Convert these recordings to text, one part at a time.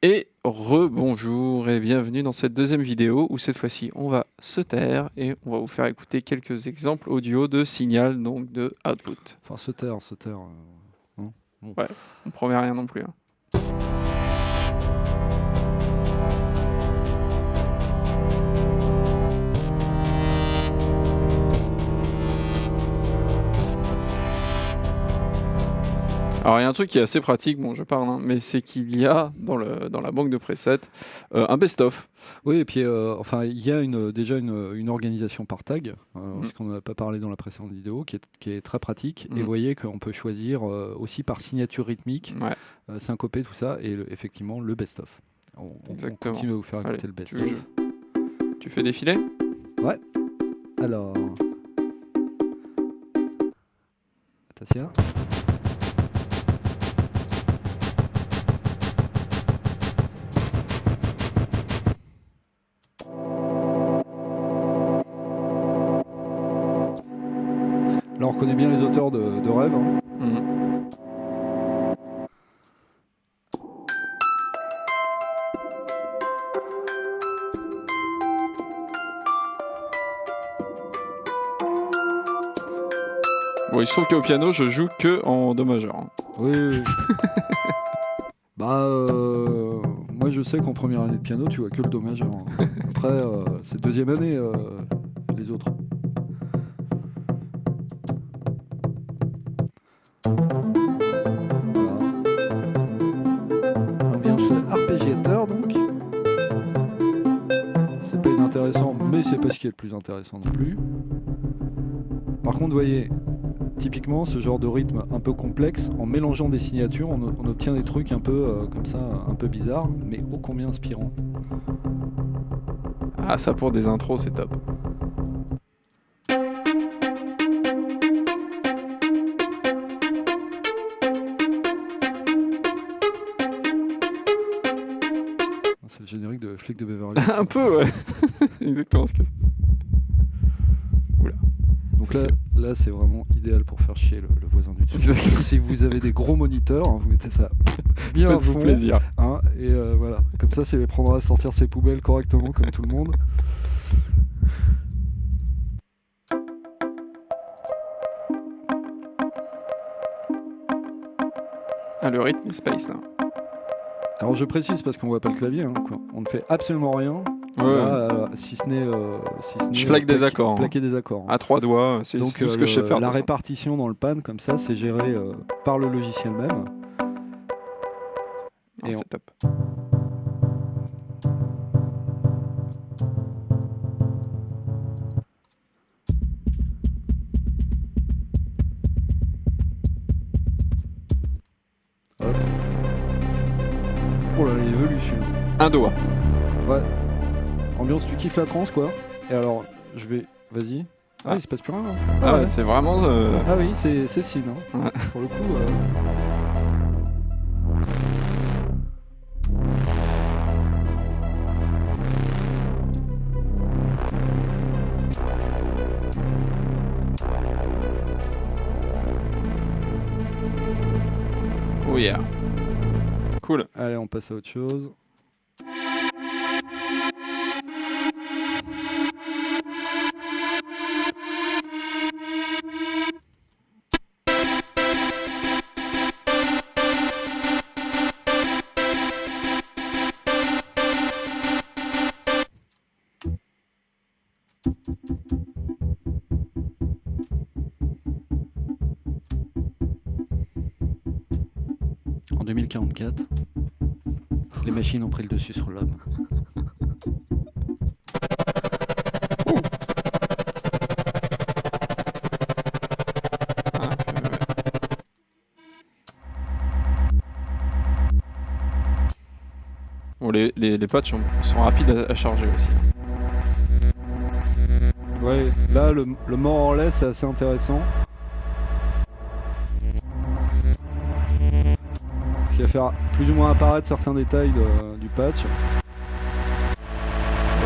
Et rebonjour et bienvenue dans cette deuxième vidéo où cette fois-ci on va se taire et on va vous faire écouter quelques exemples audio de signal, donc de output. Enfin, se taire. Hein, bon. Ouais, on promet rien non plus. Hein. Alors il y a un truc qui est assez pratique, bon je parle, hein, mais c'est qu'il y a dans la banque de presets un best-of. Oui, et puis enfin, il y a déjà une organisation par tag, parce qu'on n'en a pas parlé dans la précédente vidéo, qui est très pratique. Et vous voyez qu'on peut choisir aussi par signature rythmique, syncoper, tout ça, et effectivement le best-of. On continue à vous faire écouter le best-of. Tu fais défiler ? Ouais. Alors. Attention. Là, on reconnaît bien les auteurs de rêves. Hein. Bon, il se trouve qu'au piano, je joue que en do majeur. Hein. Oui. Moi, je sais qu'en première année de piano, tu vois que le do majeur. Hein. Après, c'est deuxième année, les autres. Ambiance arpégiateur, donc. C'est pas inintéressant, mais c'est pas ce qui est le plus intéressant non plus. Par contre, vous voyez, typiquement, ce genre de rythme un peu complexe, en mélangeant des signatures, on obtient des trucs un peu comme ça, un peu bizarres, mais ô combien inspirants. Ah, ça pour des intros, c'est top. C'est le générique de Flic de Beverly Hills. Un peu, ouais. Exactement ce que c'est. Oula. Donc là, c'est vraiment idéal pour faire chier le voisin du dessus. Si vous avez des gros moniteurs, hein, vous mettez ça bien à fond. Faites-vous plaisir. Hein, et voilà. Comme ça prendra à sortir ses poubelles correctement, comme tout le monde. Ah, le rythme est space, là. Alors je précise parce qu'on voit pas le clavier, hein, quoi. On ne fait absolument rien. Si ce n'est je plaque des accords. Plaquer des accords. À 3 doigts, c'est tout ce que je sais faire. La répartition dans le pan, comme ça, c'est géré par le logiciel même. Et c'est top. Hop. Oh là, l'évolution. Un doigt. Ouais. Ambiance, tu kiffes la trance, quoi. Et alors, je vais... Vas-y. Ah, il se passe plus rien, là. Ah ouais, c'est vraiment... Ah oui, c'est signe, hein. Ouais. Pour le coup... Oh yeah. Cool. Allez, on passe à autre chose. En 2044, les machines ont pris le dessus sur l'homme. Bon, les patchs sont rapides à charger aussi. Ouais, là le mort en lait c'est assez intéressant. Ce qui va faire plus ou moins apparaître certains détails du patch.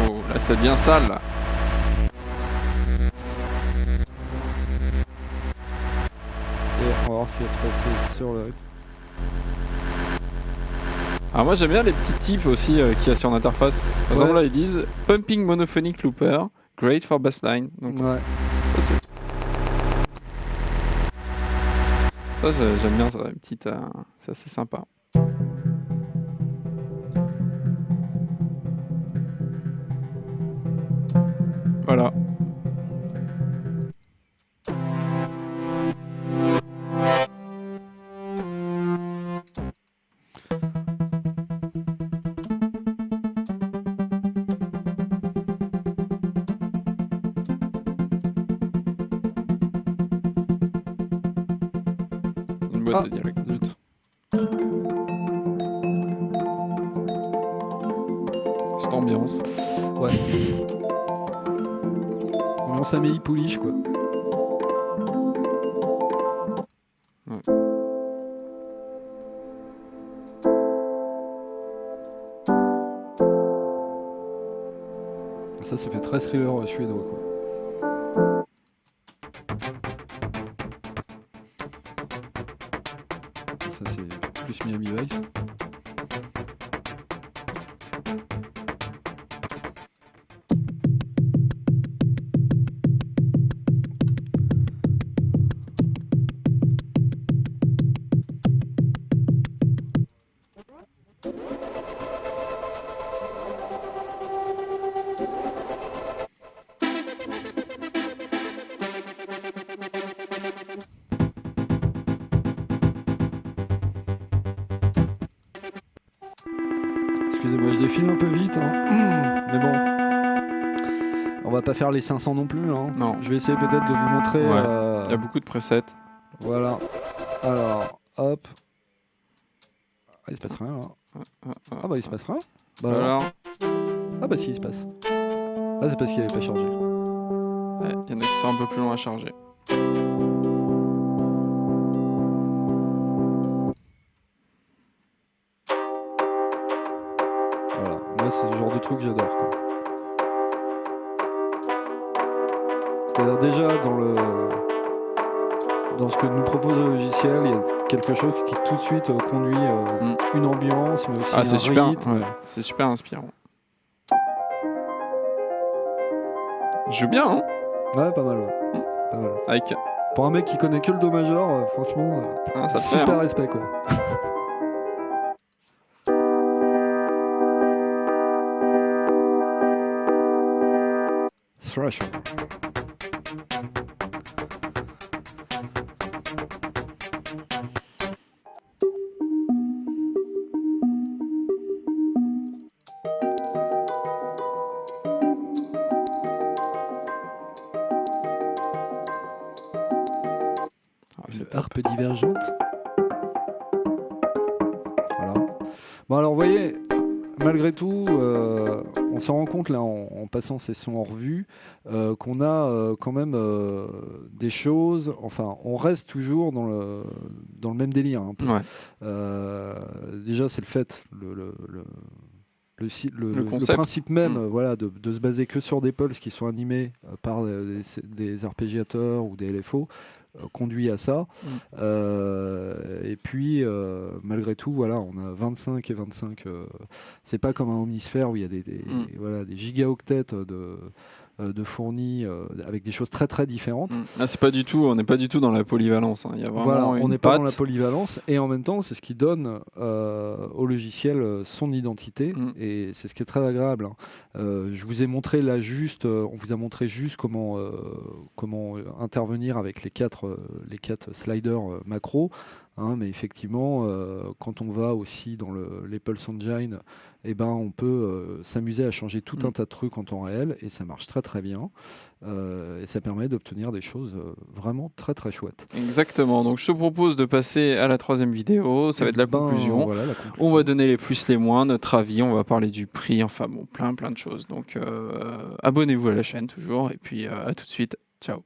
Oh, là c'est bien sale là. Et on va voir ce qui va se passer sur le rythme. Alors moi j'aime bien les petits tips aussi qu'il y a sur l'interface. Par exemple là ils disent Pumping Monophonic Looper, great for bassline. Donc ça j'aime bien, ça, une petite, c'est assez sympa. Voilà. Une boîte de dialogue. Cette ambiance. Ouais. Ambiance Amélie Pouliche, quoi. Ouais. Ça fait très thriller suédois, quoi. Ça c'est plus Miami Vice. Excusez-moi, je défile un peu vite, hein. Mais bon, on va pas faire les 500 non plus. Hein. Non. Je vais essayer peut-être de vous montrer. Il y a beaucoup de presets. Voilà. Alors, hop. Ah, il se passe rien là. Ah bah il se passe rien. Bah, alors. Ah bah si, il se passe. Ah c'est parce qu'il avait pas chargé. Ouais, il y en a qui sont un peu plus longs à charger. Voilà, moi c'est le genre de truc que j'adore, quoi. C'est-à-dire déjà dans ce que nous propose le logiciel, il y a quelque chose qui tout de suite conduit une ambiance, mais aussi c'est super, rythme. ouais, c'est super inspirant. Je joue bien, hein. Ouais, pas mal, ouais. Pas mal. Avec... Pour un mec qui connaît que le do majeur, franchement, ça super fait, hein. respect, quoi. Thrasher. Une harpe divergente. Voilà. Bon alors vous voyez, malgré tout, on se rend compte là en passant ces sons en revue qu'on a quand même des choses. Enfin, on reste toujours dans le même délire. Un peu. Ouais. Déjà, c'est le fait, le principe même, voilà, de se baser que sur des pulses qui sont animés par des arpégiateurs ou des LFO. Conduit à ça. Et puis, malgré tout, voilà, on a 25 et 25. C'est pas comme un omnisphère où il y a des gigaoctets de fournis avec des choses très très différentes. Là, c'est pas du tout, on n'est pas du tout dans la polyvalence. Hein. Il y a vraiment on n'est pas dans la polyvalence et en même temps, c'est ce qui donne au logiciel son identité et c'est ce qui est très agréable. Hein. Je vous ai montré là juste, on vous a montré juste comment intervenir avec les quatre sliders macro. Hein, mais effectivement, quand on va aussi dans les Pulse Engine, on peut s'amuser à changer tout un tas de trucs en temps réel et ça marche très très bien. Et ça permet d'obtenir des choses vraiment très très chouettes. Exactement, donc je te propose de passer à la troisième vidéo, ça va être la conclusion. Voilà, la conclusion. On va donner les plus, les moins, notre avis, on va parler du prix, enfin bon, plein de choses. Donc abonnez-vous à la chaîne toujours et puis à tout de suite, ciao.